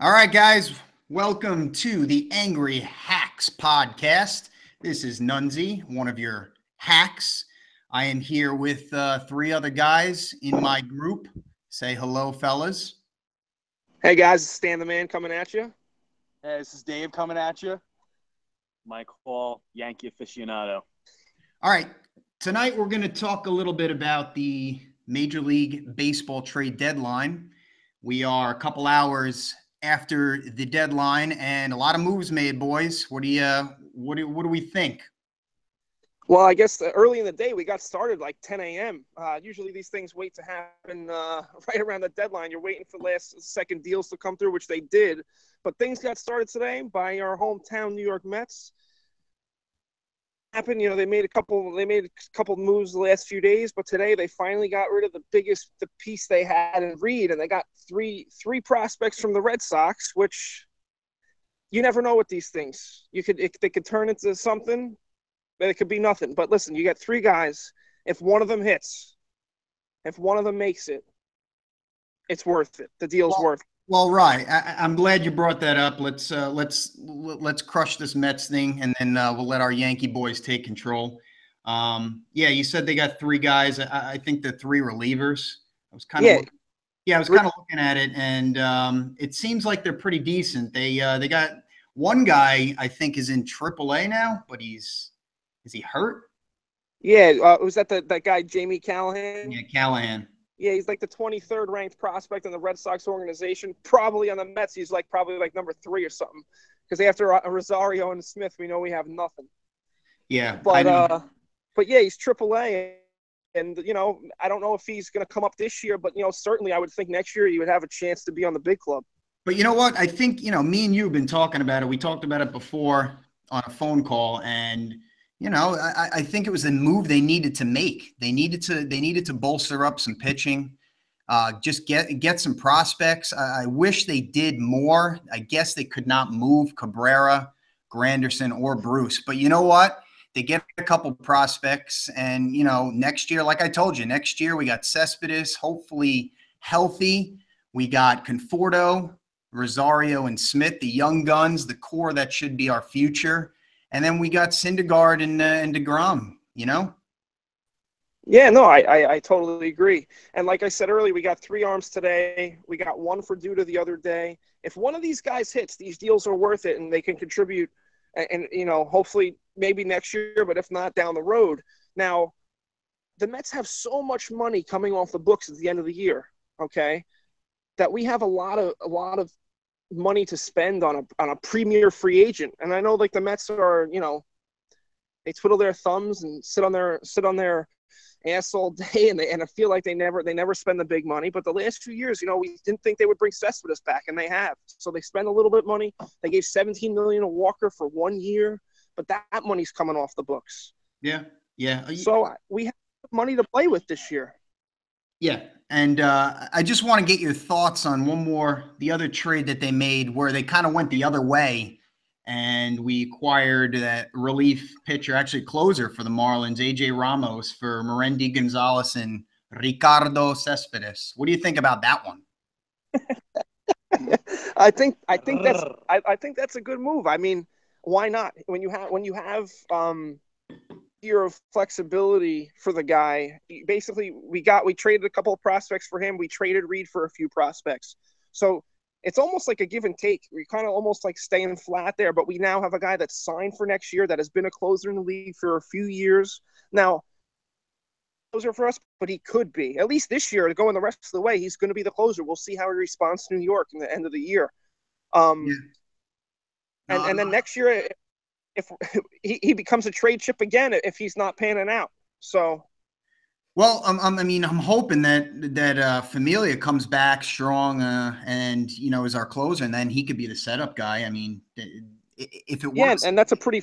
All right, guys, welcome to the Angry Hacks podcast. This is Nunzi, one of your hacks. I am here with three other guys in my group. Say hello, fellas. Hey guys, it's Stan the Man coming at you. Hey, this is Dave coming at you. Mike Hall, Yankee aficionado. All right, tonight we're going to talk a little bit about the Major League Baseball trade deadline. We are a couple hours after the deadline, and a lot of moves made, boys. What do we think? Well, I guess early in the day we got started like 10 a.m. Usually these things wait to happen right around the deadline. You're waiting for last second deals to come through, which they did. But things got started today by our hometown New York Mets. They made a couple moves the last few days, but today they finally got rid of the piece they had in Reed, and they got three prospects from the Red Sox, which you never know with these things. They could turn into something, but it could be nothing. But listen, you got three guys. If one of them hits, if one of them makes it, it's worth it. The deal's worth it. Well, right. I'm glad you brought that up. Let's crush this Mets thing, and then we'll let our Yankee boys take control. Yeah, you said they got three guys. I think the three relievers. I was kind of looking at it, and it seems like they're pretty decent. They got one guy I think is in AAA now, but is he hurt? Yeah, was that that guy Jamie Callahan? Yeah, Callahan. Yeah, he's like the 23rd ranked prospect in the Red Sox organization. Probably on the Mets, he's probably number 3 or something. Because after Rosario and Smith, we know we have nothing. Yeah, but yeah, he's AAA, and I don't know if he's going to come up this year, but certainly I would think next year he would have a chance to be on the big club. But you know what? I think me and you have been talking about it. We talked about it before on a phone call, and I think it was a move they needed to make. They needed to bolster up some pitching, just get some prospects. I wish they did more. I guess they could not move Cabrera, Granderson, or Bruce. But you know what? They get a couple prospects, and next year, like I told you, next year we got Cespedes, hopefully healthy. We got Conforto, Rosario, and Smith, the young guns, the core that should be our future. And then we got Syndergaard and DeGrom, Yeah, no, I totally agree. And like I said earlier, we got 3 arms today. We got 1 for Duda the other day. If one of these guys hits, these deals are worth it, and they can contribute. And hopefully maybe next year, but if not, down the road. Now, the Mets have so much money coming off the books at the end of the year, okay, that we have a lot of money to spend on a premier free agent. And I know the Mets are, they twiddle their thumbs and sit on their ass all day, and I feel like they never spend the big money. But the last few years, we didn't think they would bring Cespedes back, and they have. So they spend a little bit of money. They gave $17 million to Walker for 1 year, but that money's coming off the books. Yeah. So we have money to play with this year. Yeah, and I just want to get your thoughts on the other trade that they made where they kind of went the other way, and we acquired that relief pitcher, actually closer for the Marlins, AJ Ramos, for Merendy Gonzalez and Ricardo Cespedes. What do you think about that one? I think that's a good move. I mean, why not? When you have year of flexibility for the guy, basically we traded a couple of prospects for him. We traded Reed for a few prospects. So it's almost like a give and take. We kind of almost staying flat there, but we now have a guy that's signed for next year that has been a closer in the league for a few years. Now, closer for us, but he could be. At least this year, going the rest of the way, he's going to be the closer. We'll see how he responds to New York in the end of the year. And then next year, if he becomes a trade chip again, if he's not panning out. So, well, I'm hoping that Familia comes back strong and is our closer, and then he could be the setup guy. I mean, if it works, and that's a pretty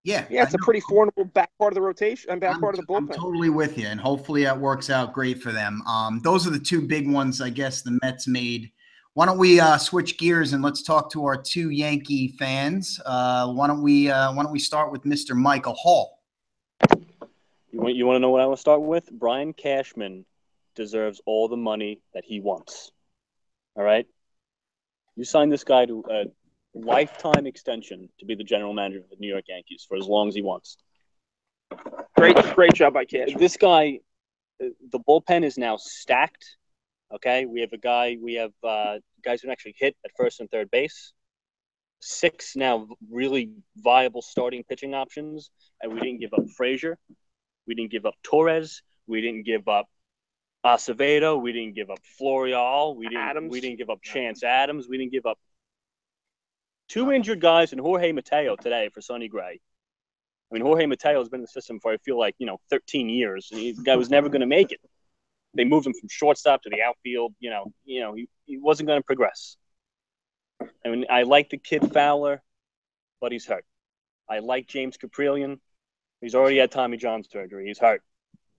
it's a pretty formidable back part of the rotation and back part of the bullpen. I'm totally with you, and hopefully that works out great for them. Those are the 2 big ones, I guess, the Mets made. Why don't we switch gears and let's talk to our 2 Yankee fans? Why don't we start with Mr. Michael Hall? You want to know what I want to start with? Brian Cashman deserves all the money that he wants. All right? You signed this guy to a lifetime extension to be the general manager of the New York Yankees for as long as he wants. Great job by Cash. This guy, the bullpen is now stacked. Okay, we have guys who can actually hit at first and third base. 6 now really viable starting pitching options, and we didn't give up Frazier, we didn't give up Torres, we didn't give up Acevedo, we didn't give up Florial, we didn't give up Chance Adams, we didn't give up 2 injured guys and Jorge Mateo today for Sonny Gray. I mean, Jorge Mateo has been in the system for, I feel like, 13 years, and the guy was never going to make it. They moved him from shortstop to the outfield. He wasn't going to progress. I mean, I like the kid Fowler, but he's hurt. I like James Caprillion. He's already had Tommy John surgery. He's hurt.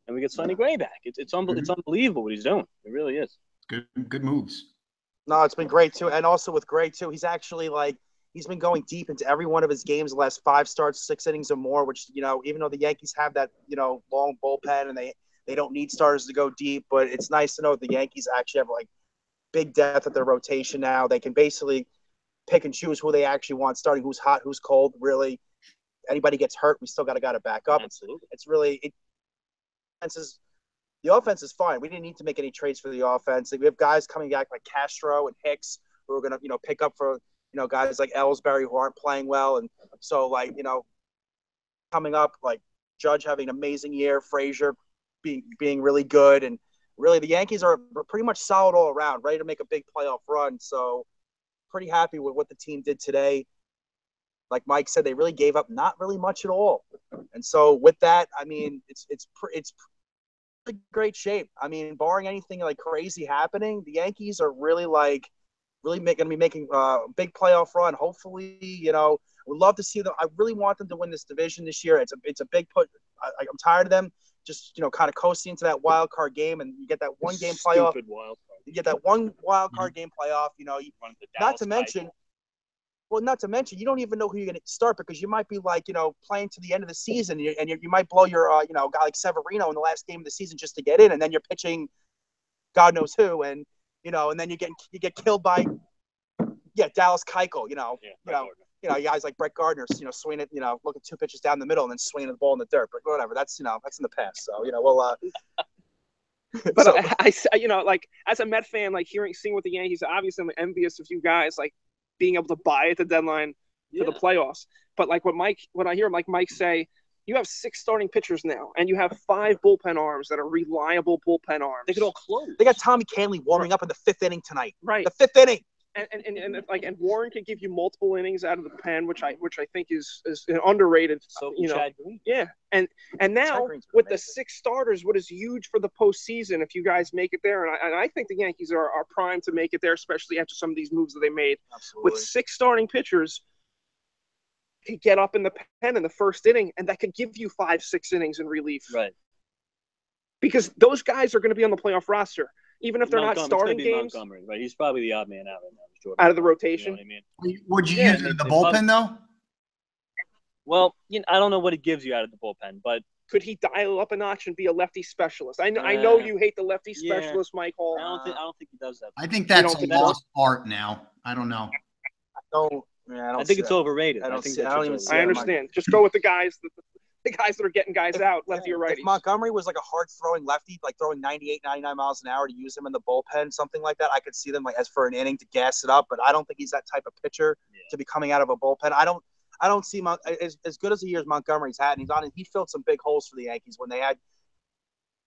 And we get Sonny Gray back. It's unbelievable what he's doing. It really is. Good moves. No, it's been great too. And also with Gray too, he's actually he's been going deep into every one of his games the last 5 starts, 6 innings or more, which, even though the Yankees have that, long bullpen and they don't need starters to go deep, but it's nice to know the Yankees actually have big depth at their rotation now. They can basically pick and choose who they actually want starting, who's hot, who's cold. Really, anybody gets hurt, we still got to back up. Absolutely. It's really the offense is fine. We didn't need to make any trades for the offense. We have guys coming back like Castro and Hicks who are going to pick up for guys like Ellsbury who aren't playing well, and so coming up Judge having an amazing year, Frazier being really good, and really the Yankees are pretty much solid all around, ready to make a big playoff run. So pretty happy with what the team did today. Like Mike said, they really gave up not really much at all. And so with that, I mean, it's pretty great shape. I mean, barring anything crazy happening, the Yankees are really going to be making a big playoff run. Hopefully, we'd love to see them. I really want them to win this division this year. It's a big put. I'm tired of them just kind of coasting into that wild card game, and you get that one game playoff. You get that one wild card game playoff. Not to mention, you don't even know who you're going to start because you might be playing to the end of the season, and you might blow your guy like Severino in the last game of the season just to get in, and then you're pitching God knows who, and and then you get killed by Dallas Keuchel. Guys like Brett Gardner, swinging it, looking 2 pitches down the middle and then swinging the ball in the dirt. But whatever, that's that's in the past. So we'll. But so, I as a Met fan, seeing what the Yankees, obviously I'm envious of you guys being able to buy at the deadline for the playoffs. But when I hear Mike say, you have 6 starting pitchers now, and you have 5 bullpen arms that are reliable bullpen arms. They could all close. They got Tommy Kahnle warming up in the 5th inning tonight. Right. The 5th inning. And Warren could give you multiple innings out of the pen, which I think is underrated. So Chad Green. Yeah, and now with the 6 starters, what is huge for the postseason if you guys make it there, and I think the Yankees are primed to make it there, especially after some of these moves that they made. Absolutely. With 6 starting pitchers, could get up in the pen in the 1st inning, and that could give you 5-6 innings in relief. Right. Because those guys are going to be on the playoff roster. Even if they're not starting games, Montgomery, right? He's probably the odd man out right now. Out of the rotation. You know what I mean? Would you use it in the bullpen though? Well, I don't know what it gives you out of the bullpen, but could he dial up a notch and be a lefty specialist? I know you hate the lefty specialist, Mike Hall. I don't think he does that. I think that's a lost art now. I don't know. I think it's overrated. I understand. Just go with the guys that are getting guys out, lefty or righty. If Montgomery was a hard-throwing lefty, throwing 98, 99 miles an hour to use him in the bullpen, something like that, I could see them as for an inning to gas it up. But I don't think he's that type of pitcher to be coming out of a bullpen. I don't see as good as the years Montgomery's had, and he filled some big holes for the Yankees when they had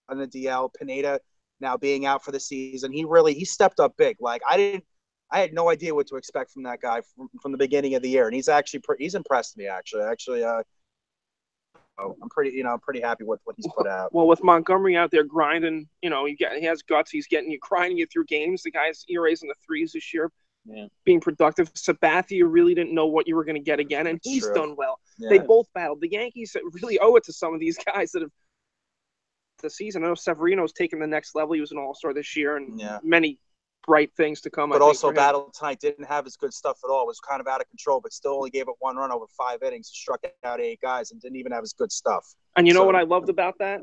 on the DL. Pineda now being out for the season, he stepped up big. I had no idea what to expect from that guy from the beginning of the year, and he's impressed me actually. I'm pretty happy with what he's put out. Well, with Montgomery out there grinding, he has guts. He's grinding you through games. The guy's ERA's in the 3s this year, being productive. Sabathia, you really didn't know what you were going to get again, and he's done well. Yeah. They both battled. The Yankees really owe it to some of these guys that have the season. I know Severino's taken the next level. He was an all-star this year, and many bright things to come. But also battled tonight, didn't have his good stuff at all. It was kind of out of control, but still only gave up 1 run over 5 innings, struck out 8 guys, and didn't even have his good stuff. And you know what I loved about that?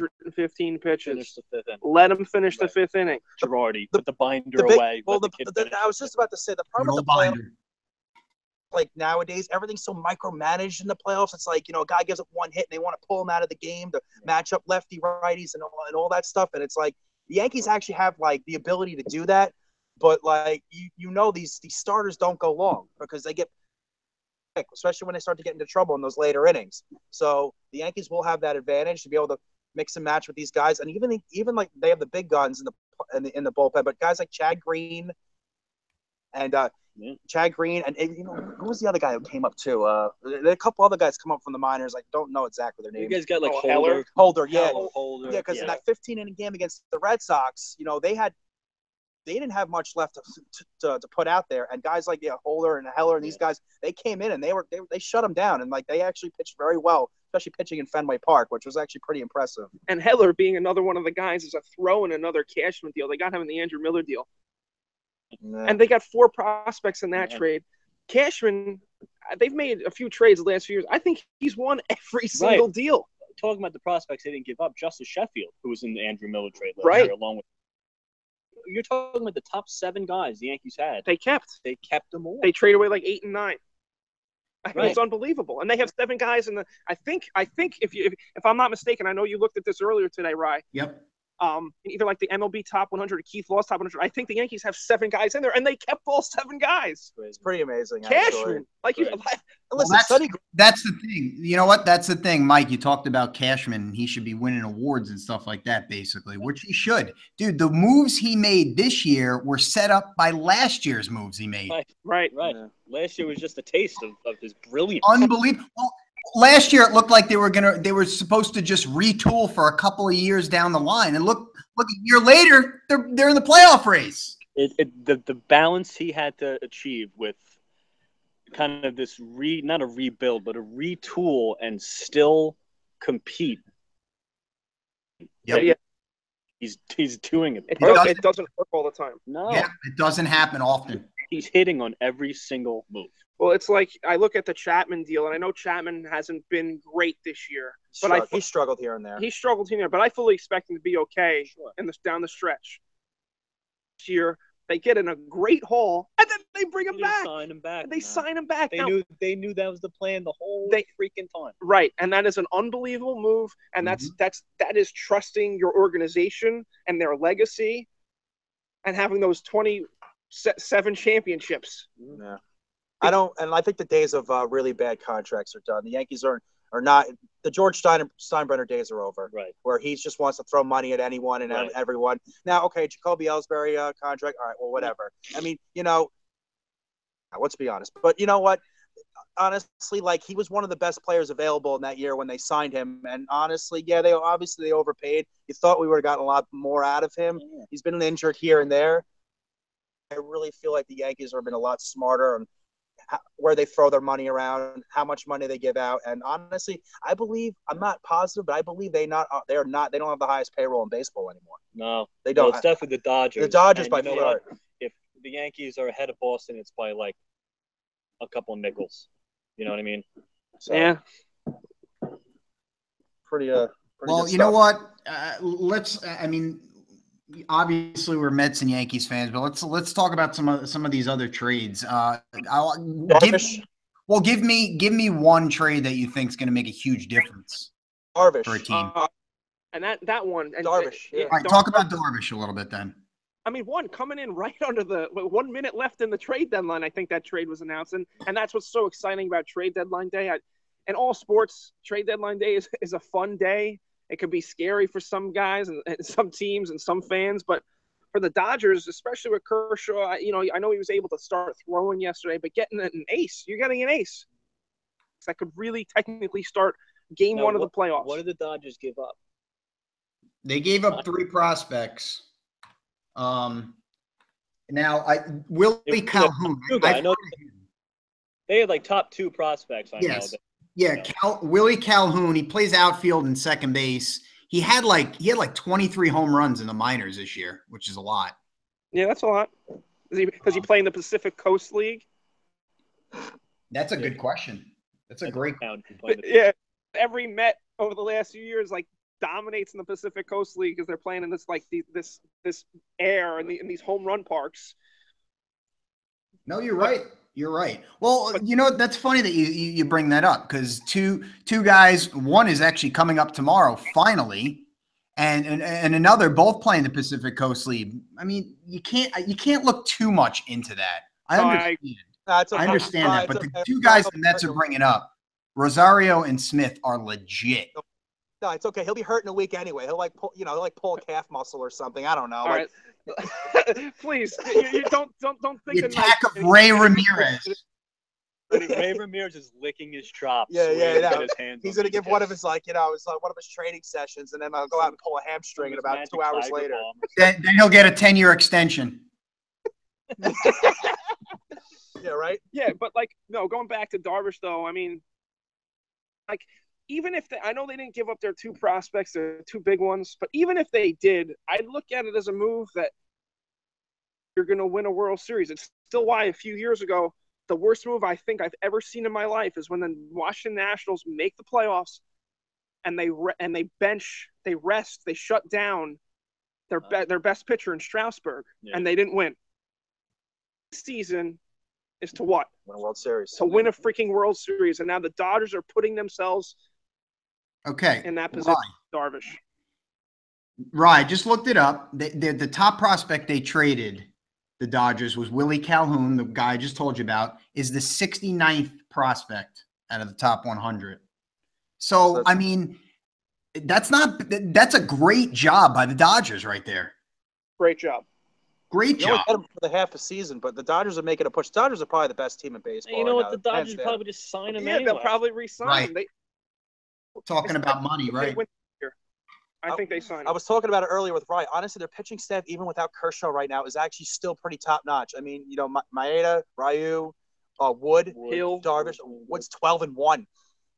115 pitches. Finish the fifth inning. Let him finish the fifth inning. Girardi, put the binder The big, away. well, let the kid finish I was just about to say the problem Good with the old playoffs, binder. like nowadays, everything's so micromanaged in the playoffs. It's like, a guy gives up one hit and they want to pull him out of the game to match up lefty righties and all that stuff. And it's like the Yankees actually have like the ability to do that, but like these starters don't go long because they get, especially when they start to get into trouble in those later innings. So the Yankees will have that advantage to be able to mix and match with these guys, and even like they have the big guns in the bullpen, but guys like Chad Green and Chad Green, and who was the other guy who came up too? There are a couple other guys come up from the minors. I don't know exactly their names. You guys got like Heller? Holder, yeah, Holder. yeah, because in that 15-inning game against the Red Sox, they didn't have much left to put out there, and guys like Holder and Heller and these guys, they came in and they shut them down, and like they actually pitched very well, especially pitching in Fenway Park, which was actually pretty impressive. And Heller being another one of the guys is a throw in another Cashman deal. They got him in the Andrew Miller deal. Yeah. And they got 4 prospects in that trade. Cashman, they've made a few trades the last few years. I think he's won every single deal. Talking about the prospects they didn't give up, Justice Sheffield, who was in the Andrew Miller trade last Right. year, along with. You're talking about the top 7 guys the Yankees had. They kept them all. They trade away like 8 and 9. I mean, Right. It's unbelievable. And they have 7 guys in the. I think if I'm not mistaken, I know you looked at this earlier today, Rye. Yep. Either like the MLB top 100 or Keith Law's top 100. I think the Yankees have 7 guys in there, and they kept all 7 guys. It's pretty amazing. Actually. Cashman, Listen, That's the thing. You know what? That's the thing, Mike. You talked about Cashman. He should be winning awards and stuff like that, basically, which he should. Dude, the moves he made this year were set up by last year's moves he made. Right. Yeah. Last year was just a taste of his brilliance. Unbelievable. Last year, it looked like they were supposed to just retool for a couple of years down the line, and look, a year later, they're in the playoff race. The balance he had to achieve with kind of this not a rebuild, but a retool and still compete. Yep. Yeah. He's doing it. It doesn't- doesn't work all the time. No, Yeah, it doesn't happen often. he's hitting on every single move. Well, it's like I look at the Chapman deal, and I know Chapman hasn't been great this year, but he struggled here and there. he struggled here. But I fully expect him to be okay down the stretch. This year, they get in a great haul, and then they bring him back. Sign him back. They sign him back. They knew that was the plan the whole freaking time. Right, and that is an unbelievable move, and that is trusting your organization and their legacy, and having those 27 championships. Yeah. I think the days of really bad contracts are done. The Yankees are not. The George Steinbrenner days are over. Right. Where he just wants to throw money at anyone and everyone. Now, okay, Jacoby Ellsbury contract. All right, well, whatever. I mean, let's be honest. But you know what? Honestly, like he was one of the best players available in that year when they signed him. And honestly, they overpaid. You thought we would have gotten a lot more out of him. Yeah. He's been injured here and there. I really feel like the Yankees have been a lot smarter on where they throw their money around, how much money they give out, and honestly, I'm not positive, but I believe they don't have the highest payroll in baseball anymore. No, they don't. Well, it's definitely the Dodgers. The Dodgers by far. If the Yankees are ahead of Boston, it's by like a couple of nickels. You know what I mean? So, yeah. Pretty well, you know what? Obviously we're Mets and Yankees fans, but let's talk about some of these other trades. Give me one trade that you think is going to make a huge differse for a team. And that one, and Darvish. All right, talk about Darvish a little bit then. I mean, coming in right under the 1 minute left in the trade deadline. I think that trade was announced, and that's what's so exciting about trade deadline day. In all sports, trade deadline day is a fun day. It could be scary for some guys and some teams and some fans, but for the Dodgers, especially with Kershaw, I know he was able to start throwing yesterday, but getting an ace, you're getting an ace that could really technically start game one of the playoffs. What did the Dodgers give up? They gave up 3 prospects. Willie Calhoun. I know they had like top 2 prospects. I know. Yeah, Willie Calhoun. He plays outfield and second base. He had like 23 home runs in the minors this year, which is a lot. Yeah, that's a lot. Does he play in the Pacific Coast League? That's a good question. That's a great. Yeah, every Met over the last few years, like dominates in the Pacific Coast League because they're playing in this this air and these home run parks. No, you're right. You're right. Well, that's funny that you bring that up because two guys, one is actually coming up tomorrow, finally, and another both playing the Pacific Coast League. I mean, you can't look too much into that. I understand that, but the two guys the Mets are bringing up, Rosario and Smith, are legit. No, it's okay. He'll be hurt in a week anyway. He'll pull a calf muscle or something. I don't know. All right. Please, you don't think the attack of Ray Ramirez. Ray Ramirez is licking his chops. Yeah. He's gonna give one of his one of his training sessions, and then I'll go out and pull a hamstring in about 2 hours later. Then he'll get a 10-year extension. Yeah, right. Yeah, but going back to Darvish though, I mean, even if I know they didn't give up their 2 prospects, their 2 big ones, but even if they did, I'd look at it as a move that you're going to win a World Series. It's still why a few years ago, the worst move I think I've ever seen in my life is when the Washington Nationals make the playoffs and they rest, they shut down their best pitcher in Strasburg, and they didn't win. This season is to what? Win a World Series. To win a freaking World Series, and now the Dodgers are putting themselves in that position. Darvish. Right, just looked it up. The top prospect they traded, the Dodgers, was Willie Calhoun, the guy I just told you about, is the 69th prospect out of the top 100. So, I mean, that's a great job by the Dodgers right there. Great job. Great job. Only get them for the half a season, but the Dodgers are making a push. The Dodgers are probably the best team in baseball. You know what? The Dodgers probably just sign him anyway. They'll probably re-sign him. Talking about money, right? I think they signed him. I was talking about it earlier with Ryan. Honestly, their pitching staff, even without Kershaw right now, is actually still pretty top-notch. I mean, Maeda, Ryu, Wood, Hill, Darvish. Wood's 12-1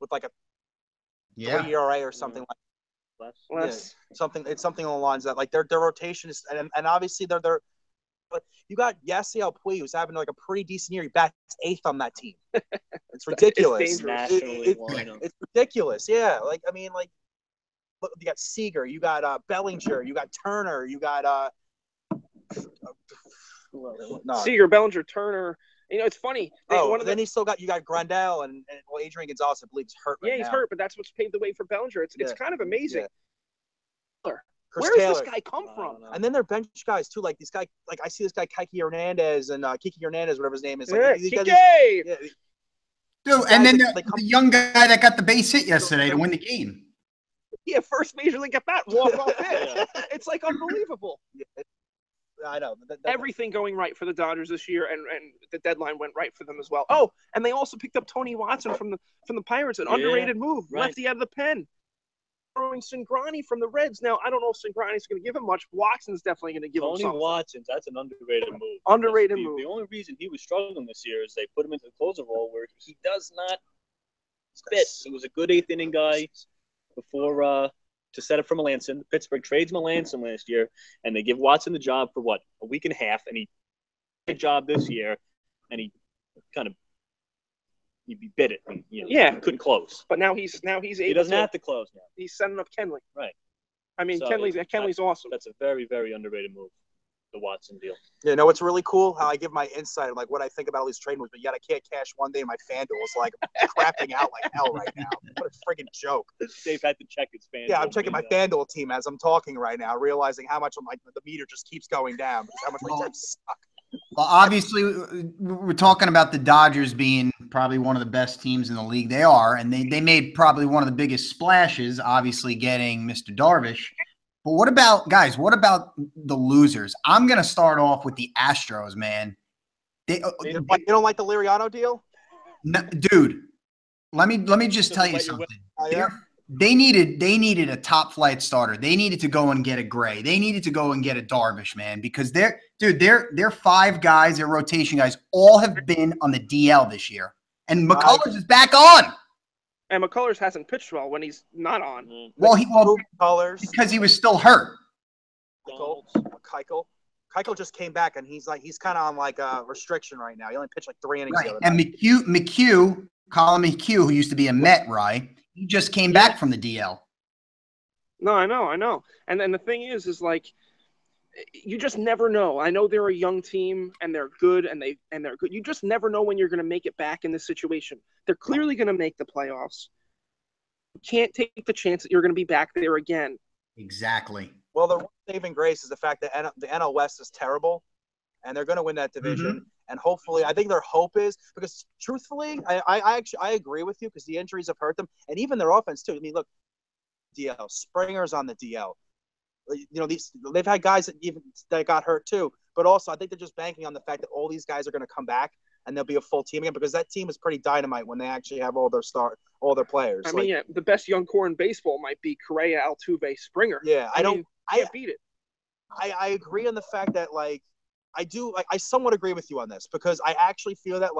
with a 3 ERA or something like that. Less. Yeah, something along the lines of that. Their rotation is, and obviously they're. But you got Yasiel Puig, who's having a pretty decent year. He bats 8th on that team. It's ridiculous. It's ridiculous. Yeah. Look, you got Seager, you got Bellinger, you got Turner, you got Seager, Bellinger, Turner. It's funny. Then you got Grandal and Adrian Gonzalez, I believe, is hurt. Yeah, he's hurt, but that's what's paved the way for Bellinger. It's kind of amazing. Yeah. Where does this guy come from? And then they're bench guys too, like this guy. I see this guy Kiki Hernandez, whatever his name is. Dude, and then the young guy that got the base hit yesterday to win the game. Yeah, first major league at bat, walk off hit. It's unbelievable. I know. Everything going right for the Dodgers this year, and the deadline went right for them as well. Oh, and they also picked up Tony Watson from the Pirates, an underrated move, lefty out of the pen. Throwing Cingrani from the Reds. Now, I don't know if Cingrani's going to give him much. Watson's definitely going to give him something. Tony Watson, that's an underrated move. Underrated move. The only reason he was struggling this year is they put him into the closer role where he does not fit. He was a good 8th inning guy before to set up for Melanson. Pittsburgh trades Melanson last year, and they give Watson the job for a week and a half, and he did a job this year, and he kind of he bit it. And, he couldn't close. But now he's able. He doesn't have to close now. He's setting up Kenley. Right. I mean, Kenley's awesome. That's a very, very underrated move, the Watson deal. Yeah, no, it's really cool how I give my insight, what I think about all these trade moves, but yet I can't cash one day. My FanDuel is crapping out like hell right now. What a friggin' joke. Dave had to check his FanDuel. Yeah, I'm checking my FanDuel team as I'm talking right now, realizing how much the meter just keeps going down because how much my teams suck. Well, obviously, we're talking about the Dodgers being probably one of the best teams in the league. They are, and they made probably one of the biggest splashes, obviously getting Mr. Darvish. But what about the losers? I'm going to start off with the Astros, man. You don't like the Liriano deal? No, dude, let me just tell you something. They needed a top flight starter. They needed to go and get a Gray. They needed to go and get a Darvish, man, because they're 5 guys, their rotation guys, all have been on the DL this year. And McCullers is back on. And McCullers hasn't pitched well when he's not on. Well, McCullers because he was still hurt. Keuchel just came back, and he's kind of on a restriction right now. He only pitched 3 innings. Right. And McHugh, Colin McHugh, who used to be a Met, right? He just came back from the DL. No, I know. And then the thing is like you just never know. I know they're a young team and they're good and they're good. You just never know when you're going to make it back in this situation. They're clearly going to make the playoffs. You can't take the chance that you're going to be back there again. Exactly. Well, the saving grace is the fact that the NL West is terrible, and they're going to win that division. And hopefully, I think their hope is because truthfully, I actually agree with you because the injuries have hurt them, and even their offense too. I mean, look, DL Springer's on the DL. They've had guys that got hurt too, but also I think they're just banking on the fact that all these guys are going to come back and they'll be a full team again because that team is pretty dynamite when they actually have all their players. I mean, the best young core in baseball might be Correa, Altuve, Springer. Yeah, I can't beat it. I agree on the fact that I somewhat agree with you on this because I actually feel that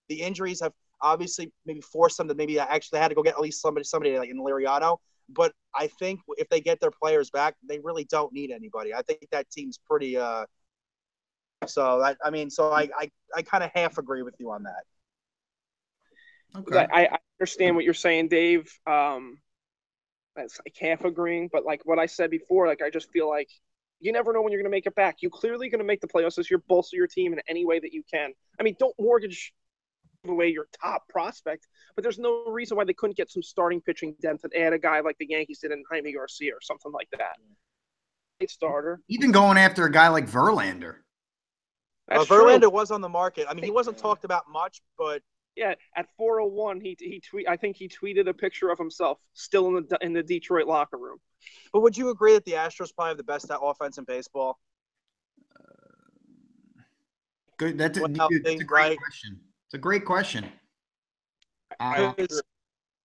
the injuries have obviously maybe forced them to maybe actually had to go get at least somebody like in Liriano. But I think if they get their players back, they really don't need anybody. I think that team's pretty. So I kind of half agree with you on that. Okay. I understand what you're saying, Dave. That's like half agreeing, but like what I said before, like I just feel like you never know when you're going to make it back. You clearly going to make the playoffs this year, bolster your team in any way that you can. I mean, don't mortgage away your top prospect, but there's no reason why they couldn't get some starting pitching depth and add a guy like the Yankees did in Jaime Garcia or something like that. A starter. Even going after a guy like Verlander. Verlander was on the market. I mean, he wasn't talked about much, but yeah, at 4:01, I think he tweeted a picture of himself still in the Detroit locker room. But would you agree that the Astros probably have the best offense in baseball? Good. That's a great question. It's a great question.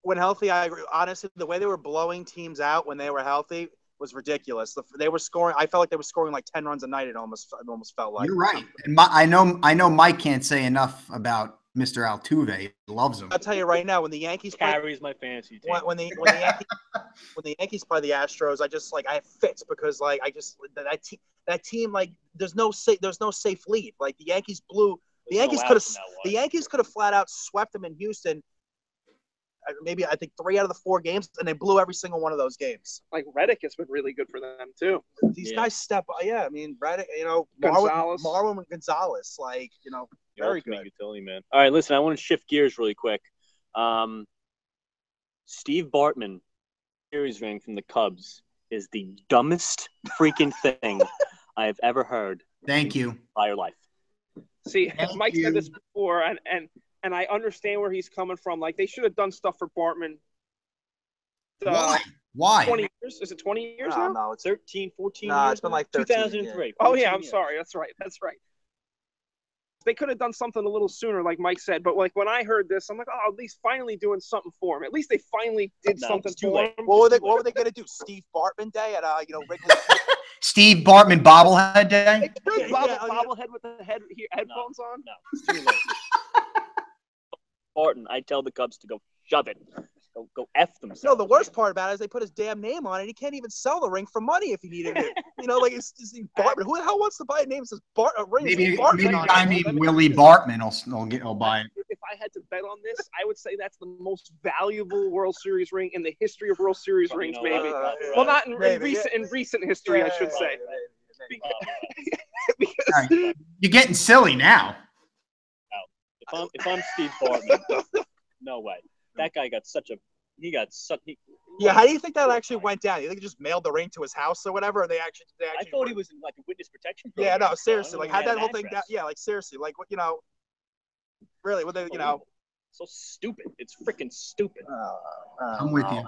When healthy, I agree. Honestly, the way they were blowing teams out when they were healthy was ridiculous. They were scoring. I felt like they were scoring like 10 runs a night. It almost felt like. You're right. And I know Mike can't say enough about Mr. Altuve. He loves him. I'll tell you right now, when the Yankees carries my fantasy team. When the Yankees play the Astros, I have fits because that team there's no safe lead. Like the Yankees the Yankees could have flat out swept them in Houston. Maybe I think 3 out of the 4 games, and they blew every single one of those games. Like Reddick has been really good for them too. These guys step up. Yeah, I mean Reddick, Marwin Gonzalez, very good. Utility man. All right, listen, I want to shift gears really quick. Steve Bartman, series ring from the Cubs, is the dumbest freaking thing I have ever heard. Thank you. By your life. See, Mike said this before, and I understand where he's coming from. Like, they should have done stuff for Bartman. Why? 20 years? Is it 20 years now? No, it's 13, 14 years. No, it's been like 13, 2003. Yeah. Oh, yeah, I'm sorry. That's right. They could have done something a little sooner, like Mike said. But, like, when I heard this, I'm like, oh, at least finally doing something for him. At least they finally did something for him. What were they going to do? Steve Bartman Day at, Wrigley? Steve Bartman bobblehead day? Bobblehead with the headphones on? No, it's too late. Barton, I tell the Cubs to go shove it. Go F themselves. No, the worst part about it is they put his damn name on it. He can't even sell the ring for money if he needed it. It's Bartman. Who the hell wants to buy a name that says ring? Maybe a guy named Willie Bartman will buy it. If I had to bet on this, I would say that's the most valuable World Series ring in the history of World Series rings, maybe. Well, not in recent history, I should say. Because you're getting silly now. If I'm Steve Bartman, no way. That guy got such a Yeah, how do you think that actually went down? You think he just mailed the ring to his house or whatever? Or they actually I thought he was in like a witness protection program. Yeah, no, seriously. So like, how that whole thing down? Yeah, like, seriously. Like, really, what they, So stupid. It's freaking stupid. I'm with you.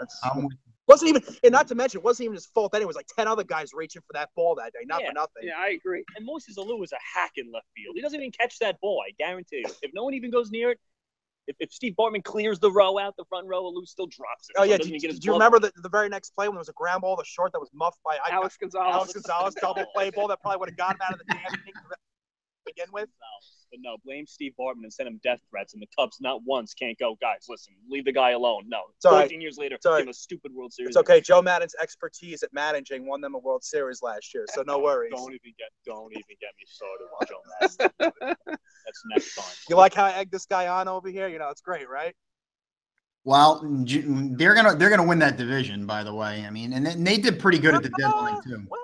Wasn't even, and not to mention, it wasn't even his fault. Then it was like 10 other guys reaching for that ball that day, not for nothing. Yeah, I agree. And Moises Alou was a hack in left field. He doesn't even catch that ball. I guarantee you. If no one even goes near it, if Steve Bartman clears the row out, the front row, Alou still drops it. Oh yeah, do you remember the very next play when there was a ground ball, the short that was muffed by Alex Gonzalez, double play ball that probably would have gotten him out of the damn thing to begin with? But no, blame Steve Bartman and send him death threats, and the Cubs not once can't go, guys, listen, leave the guy alone. No, 14 years later, give him a stupid World Series. It's okay. Joe Maddon's expertise at managing won them a World Series last year, so no worries. Don't even get me started on Joe Maddon. That's next time. You like how I egged this guy on over here? It's great, right? Well, they're gonna win that division, by the way. I mean, and they did pretty good at the deadline too. Well,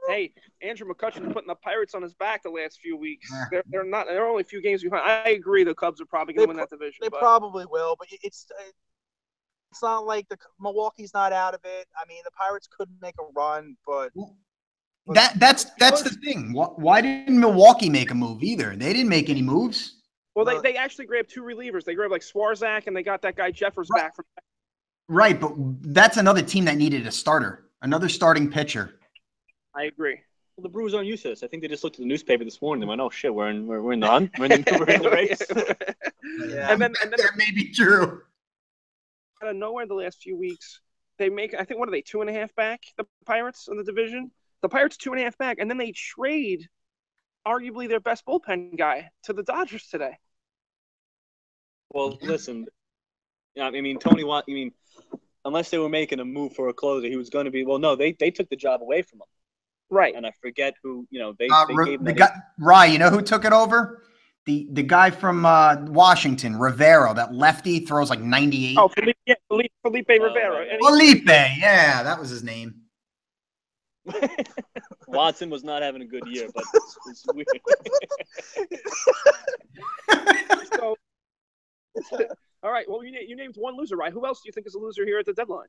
Hey, Andrew McCutcheon's putting the Pirates on his back the last few weeks. Yeah. They're only a few games behind. I agree the Cubs are probably going to win that division. They but probably will, but it's not like the Milwaukee's not out of it. I mean, the Pirates could make a run, but That's the thing. Why didn't Milwaukee make a move either? They didn't make any moves. well, they actually grabbed 2 relievers. They grabbed like Swarzak and they got that guy Jeffers back from. Right, but that's another team that needed a starter, another starting pitcher. I agree. Well, the Brewers aren't used to this. I think they just looked at the newspaper this morning and went, "Oh shit, we're in the hunt. We're in the race." Yeah. And then That may be true. out of nowhere the last few weeks, they make, I think, what are they, 2.5 back, the Pirates in the division? The Pirates 2.5 back, and then they trade arguably their best bullpen guy to the Dodgers today. Well, listen, I mean, Tony Watt. I mean, unless they were making a move for a closer, he was going to be. Well, no, they took the job away from him, Right. and I forget who. They gave him The guy, Rye, you know who took it over? The guy from Washington, Rivero, that lefty, throws like 98. Oh, Felipe Rivera. right. And Felipe, yeah, that was his name. Watson was not having a good year, but it's weird. so, all right. Well, you named one loser, right? Who else do you think is a loser here at the deadline?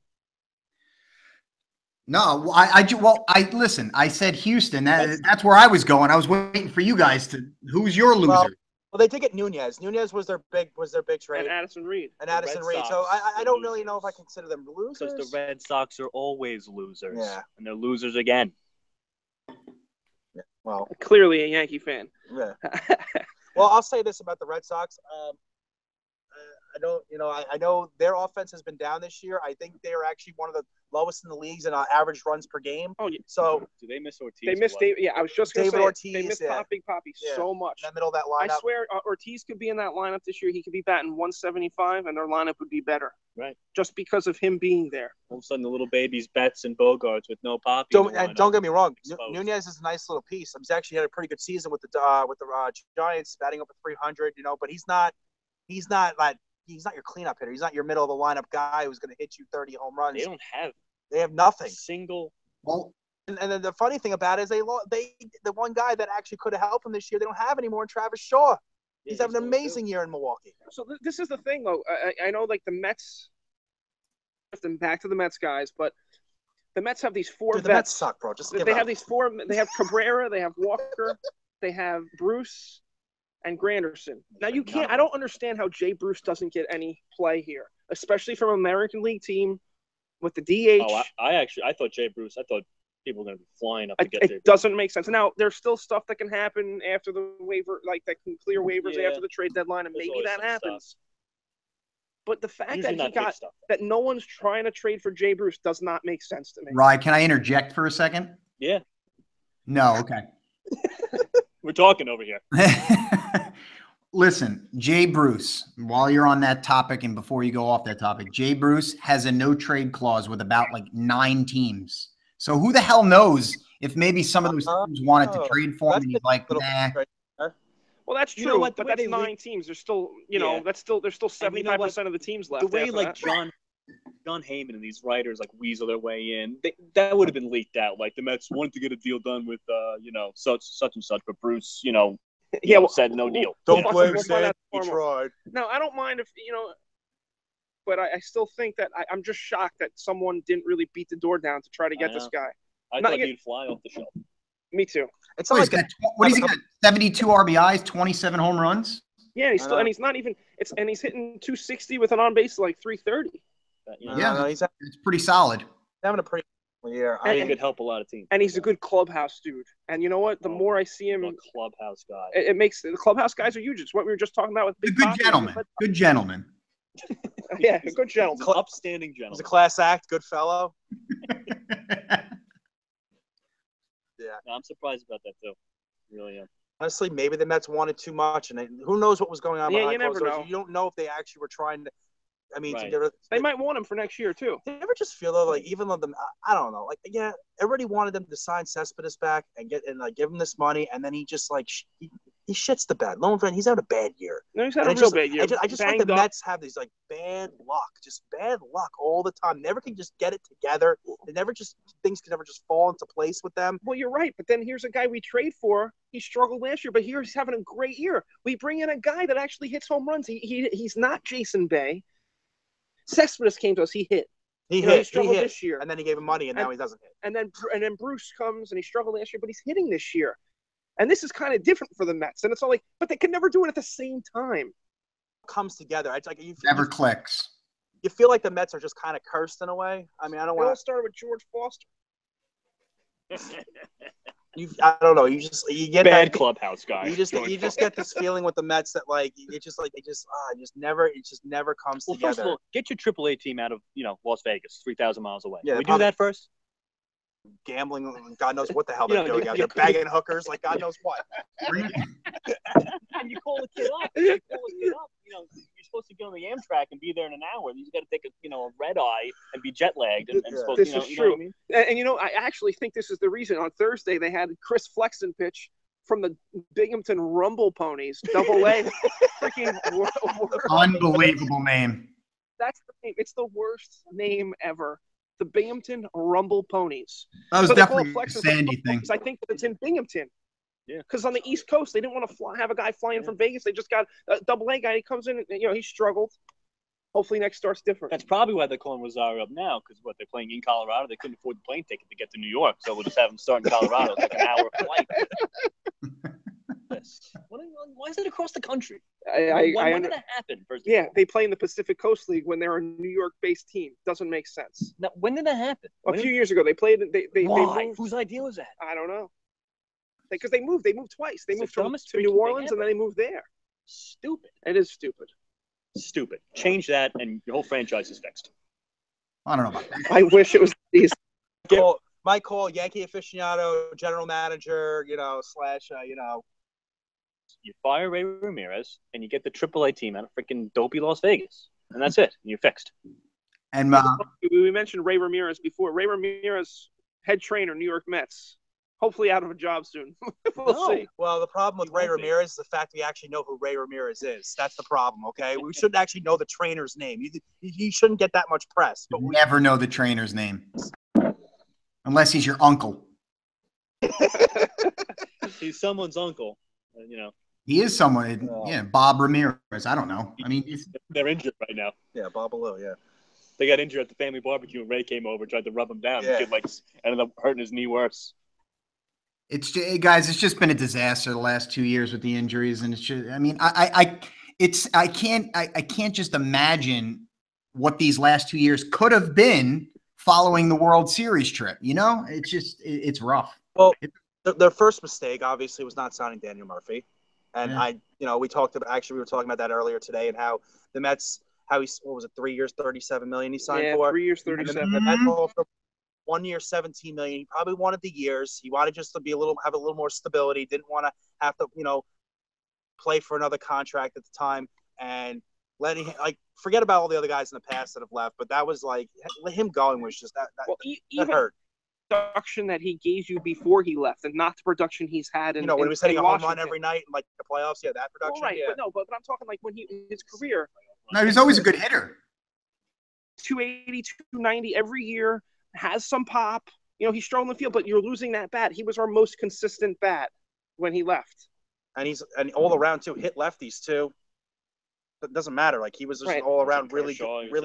No, listen. I said Houston. That's where I was going. I was waiting for you guys to. Who's your loser? Well, they did get Nunez. Nunez was their big trade. And Addison Reed. And Addison Reed. So I don't really know if I consider them losers. Because the Red Sox are always losers. Yeah. And they're losers again. Yeah. Well, Clearly a Yankee fan. yeah. Well, I'll say this about the Red Sox. I don't, I know their offense has been down this year. I think they are actually one of the lowest in the leagues in average runs per game. Oh, yeah. So Do they miss Ortiz? They missed David. Yeah, I was just going to David say Ortiz, they missed Big Papi so much. in the middle of that I lineup. swear Ortiz could be in that lineup this year. He could be batting 175, and their lineup would be better. Right. Just because of him being there. All of a sudden, the little babies, Betts and Bogarts with no Papi. Don't get me wrong. Exposed. Nunez is a nice little piece. He's actually had a pretty good season with the Giants, batting up at 300. But he's not like. He's not your cleanup hitter. He's not your middle of the lineup guy who's going to hit you 30 home runs. They have nothing. Single. Well, And then the funny thing about it is the one guy that actually could have helped them this year, they don't have anymore, Travis Shaw. He's having an amazing year in Milwaukee. So this is the thing, though. I know, like, the Mets, back to the Mets guys, but the Mets have these 4 Dude, the vets. Mets suck, bro. Just give They up. have these 4. They have Cabrera, they have Walker, they have Bruce, and Granderson. Now you can't. I don't understand how Jay Bruce doesn't get any play here, especially from an American League team with the DH. Oh, I thought Jay Bruce. I thought people were going to be flying up to get Jay It doesn't make sense. Now there's still stuff that can happen after the waiver, like that can clear waivers after the trade deadline, and There's maybe that happens. But the fact Usually that no one's trying to trade for Jay Bruce does not make sense to me. Rye, can I interject for a second? Yeah. No, okay. We're talking over here. Listen, Jay Bruce, while you're on that topic and before you go off that topic, Jay Bruce has a no trade clause with about like 9 teams. So who the hell knows if maybe some of those teams wanted to trade for him and he's like, nah. Well, that's true, You know what, the but way that's they 9 teams. There's still, there's still 75% of the teams left. The way after like that. John Heyman and these writers like weasel their way in, that would have been leaked out. Like the Mets wanted to get a deal done with such and such, but Bruce, said no deal. Don't We'll blame find Sam. out He tomorrow. tried. No, I don't mind if, but I still think that I'm just shocked that someone didn't really beat the door down to try to get this guy. I thought he'd fly off the shelf. Me too. It's What, not like he's got 72 RBIs, 27 home runs. Yeah, and he's not even. He's hitting 260 with an on base like 330. Yeah, he's it's pretty solid. having a pretty good year. He could help a lot of teams. And he's a good clubhouse dude. And you know what? The more I see him, a clubhouse guy. it makes the clubhouse guys are huge. It's what we were just talking about with A Big good Papi. gentleman. Good gentleman. Yeah, a good gentleman. Upstanding He's a gentleman. class act, good fellow. No, I'm surprised about that too. Really am. Honestly, maybe the Mets wanted too much, and who knows what was going on Yeah, behind you never closed doors. know. You don't know if they actually were trying to. I mean, Right. They might want him for next year too. They ever just feel though, like even though I don't know, like everybody wanted them to sign Cespedes back and give him this money, and then he just like he he shits the bed. Lowenfeld, he's had a bad year. No, he's had And a real bad year. I just like the Mets have these like bad luck, just bad luck all the time. Never can just get it together. Things can never just fall into place with them. Well, you're right, but then here's a guy we trade for. He struggled last year, but he's having a great year. We bring in a guy that actually hits home runs. He's not Jason Bay. Cespedes came to us. He hit. He struggled hit this year, and then he gave him money, and now he doesn't hit. And then Bruce comes and he struggled last year, but he's hitting this year. And this is kind of different for the Mets. And it's all like, but they can never do it at the same time. Comes together. It's like Never clicks. You feel like the Mets are just kind of cursed in a way. I mean, I don't It all want started with George Foster. I don't know. You get Bad that clubhouse guy. You just get this feeling with the Mets that like it just never comes Well, together. first of all, get your AAA team out of Las Vegas, 3,000 miles away. Yeah, Can we do that first? Gambling, God knows what the hell they're doing out you- there. Bagging hookers, like God knows what. And you call the kid up. You're supposed to get on the Amtrak and be there in an hour. You got to take a red eye and be jet lagged. And supposed, This you know, is you true. know what I mean? And I actually think this is the reason. On Thursday, they had Chris Flexen pitch from the Binghamton Rumble Ponies, AA. Freaking Unbelievable name. That's the name. It's the worst name ever. The Binghamton Rumble Ponies. That was So they call definitely it a Flexen Sandy thing. I think it's in Binghamton. Yeah. Because on the East Coast, they didn't want to have a guy flying from Vegas. They just got a AA guy. He comes in, and, he struggled. Hopefully next start's different. That's probably why they're calling Rosario up now, because they're playing in Colorado. They couldn't afford the plane ticket to get to New York, so we'll just have them start in Colorado. It's like an hour flight. Why is it across the country? When did that happen? They play in the Pacific Coast League when they're a New York-based team. Doesn't make sense. Now, when did that happen? A few years ago, they played. They moved. Whose idea was that? I don't know. Because they moved. They moved twice. They moved to freaking New Orleans, thing and then they moved there. Stupid. It is stupid. Stupid. Change that, and your whole franchise is fixed. I don't know about that. I wish it was these. Mike Cole, Yankee aficionado, general manager, slash. You fire Ray Ramirez, and you get the AAA team out of freaking dopey Las Vegas, and that's it. You're fixed. And we mentioned Ray Ramirez before. Ray Ramirez, head trainer, New York Mets. Hopefully out of a job soon. We'll see. Well, the problem with Ray Ramirez is the fact we actually know who Ray Ramirez is. That's the problem, okay? We shouldn't actually know the trainer's name. He shouldn't get that much press. But we never know the trainer's name. Unless he's your uncle. He's someone's uncle, He is someone. Yeah, Bob Ramirez. I don't know. I mean, they're injured right now. Yeah, Bob Below, yeah. They got injured at the family barbecue, and Ray came over and tried to rub him down. Yeah. The kid ended up hurting his knee worse. It's just been a disaster the last 2 years with the injuries, and it's just. I mean, I can't just imagine what these last 2 years could have been following the World Series trip. It's rough. Well, their first mistake obviously was not signing Daniel Murphy, and we were talking about that earlier today, and how the Mets, what was it, 3 years, $37 million he signed for? 3 years, 37. The Mets offered 1 year, $17 million. He probably wanted the years. He wanted just to have a little more stability. Didn't want to have to, play for another contract at the time, and forget about all the other guys in the past that have left. But that was him going was just that hurt. Production that he gave you before he left, and not the production he's had. When he was hitting a home run every night in the playoffs, that production. Well, right, yeah. but I'm talking when his career. No, he was always a good hitter. 280, 290 every year, has some pop. He's strong in the field, but you're losing that bat. He was our most consistent bat when he left. And all around too, hit lefties too. It doesn't matter. He was just all around really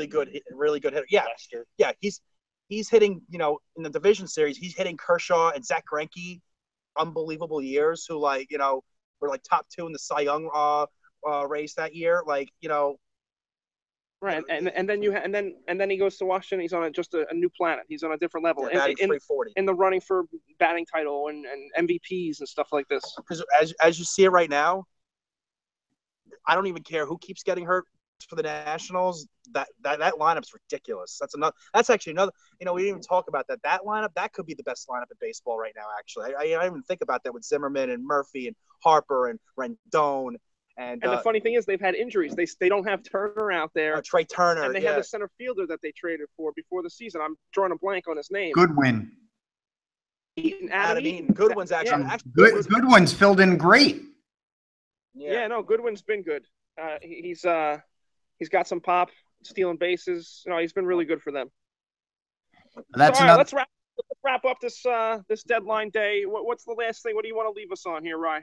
good hitter. Yeah, Lester. Yeah. He's hitting. In the division series, he's hitting Kershaw and Zach Greinke, unbelievable years. Who were top 2 in the Cy Young race that year. Right, and then he goes to Washington. He's on just a new planet. He's on a different level. Batting 340 in the running for batting title and MVPs and stuff like this. Because as you see it right now, I don't even care who keeps getting hurt for the Nationals. That lineup's ridiculous. That's actually another. We didn't even talk about that. That lineup, that could be the best lineup in baseball right now. Actually, I didn't even think about that with Zimmerman and Murphy and Harper and Rendon. And the funny thing is, they've had injuries. They don't have Turner out there. Trey Turner. And they have a center fielder that they traded for before the season. I'm drawing a blank on his name. Goodwin. Adam Eaton. Goodwin's actually. Goodwin's filled in great. Yeah, no, Goodwin's been good. He's got some pop, stealing bases. He's been really good for them. That's all right, another. let's wrap up this deadline day. What's the last thing? What do you want to leave us on here, Rye?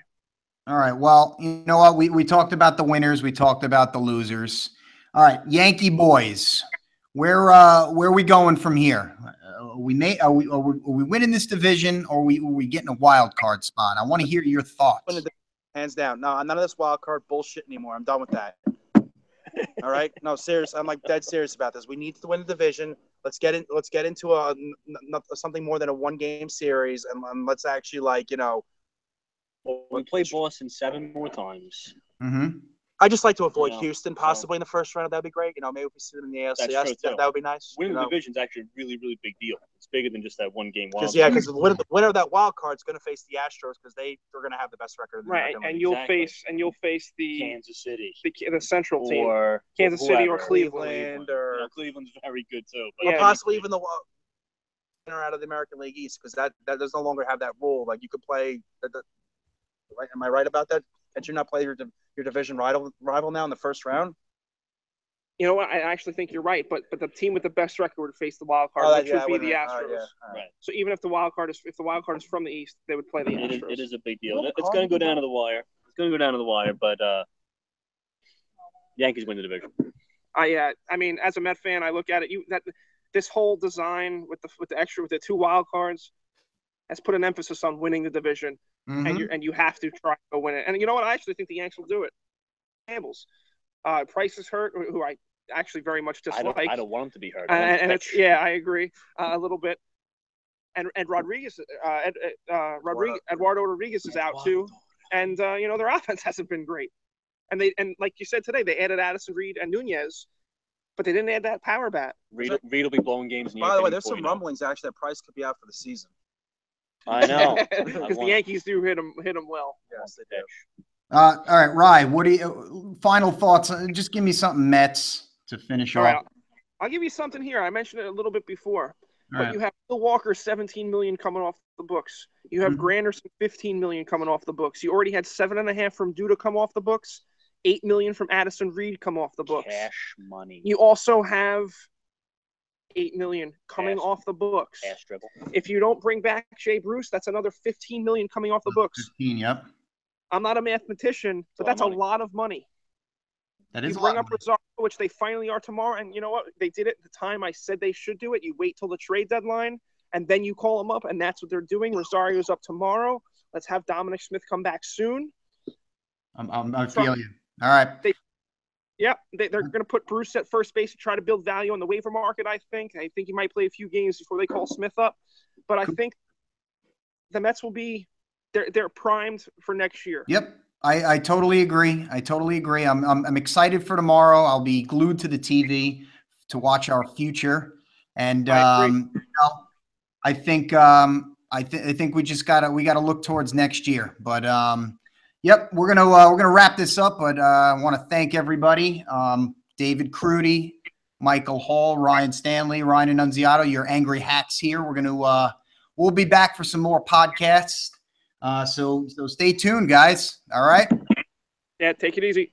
All right. Well, you know what? We talked about the winners. We talked about the losers. All right, Yankee boys. Where are we going from here? Are we winning this division, or are we getting a wild card spot? I want to hear your thoughts. Hands down. No, none of this wild card bullshit anymore. I'm done with that. All right. No, serious. I'm like dead serious about this. We need to win the division. Let's get into something more than a 1-game series, and let's actually we play Boston 7 more times. Mm-hmm. I just like to avoid Houston possibly in the first round. That'd be great. Maybe if we see them in the ALCS, that would be nice. Winning the division is actually a really, really big deal. It's bigger than just that 1-game wild. Because the winner of that wild card is going to face the Astros because they're going to have the best record. Right, and you'll face the Kansas City, the Central team, or Kansas City or Cleveland, or Cleveland's very good too. But possibly even the winner out of the American League East, because that does no longer have that rule. Like you could play. Am I right about that? That you not play your division rival now in the first round? You know what? I actually think you're right, but the team with the best record would face the wild card, which would be the Astros. Right. So even if the wild card is from the East, they would play the Astros. It is a big deal. It's going to go down to the wire. But Yankees win the division. Yeah. I mean, as a Met fan, I look at it. This whole design with the 2 wild cards has put an emphasis on winning the division. Mm-hmm. And you have to try to win it. And you know what? I actually think the Yanks will do it. Campbell's. Price is hurt, who I actually very much dislike. I don't want him to be hurt. I agree a little bit. And Rodriguez, Eduardo Rodriguez is out too. And their offense hasn't been great. And like you said today, they added Addison Reed and Nunez, but they didn't add that power bat. Reed will be blowing games. By the way, there's some rumblings actually that Price could be out for the season. I know, because the Yankees do hit him well. Yes, they do. All right, Rye. What do you? Final thoughts? Just give me something Mets to finish off. Right, I'll give you something here. I mentioned it a little bit before, but you have Bill Walker, $17 million coming off the books. You have Granderson, $15 million coming off the books. You already had $7.5 million from Duda come off the books. $8 million from Addison Reed come off the books. Cash money. You also have $8 million coming off the books. Cash dribble. If you don't bring back Jay Bruce, that's another $15 million coming off the books. 15, yep. I'm not a mathematician, but that's a lot of money. That is. You bring up Rosario, which they finally are tomorrow, and you know what? They did it at the time I said they should do it. You wait till the trade deadline, and then you call them up, and that's what they're doing. Rosario's up tomorrow. Let's have Dominic Smith come back soon. I feel you. All right. They're going to put Bruce at first base to try to build value on the waiver market, I think. I think he might play a few games before they call Smith up. But I think the Mets will be they're primed for next year. Yep. I totally agree. I'm excited for tomorrow. I'll be glued to the TV to watch our future. And I think we just gotta look towards next year. But yep, we're gonna wrap this up. But I want to thank everybody. David Crudy, Michael Hall, Ryan Stanley, Ryan Annunziato, your angry hacks here. We'll be back for some more podcasts. So stay tuned, guys. All right. Yeah, take it easy.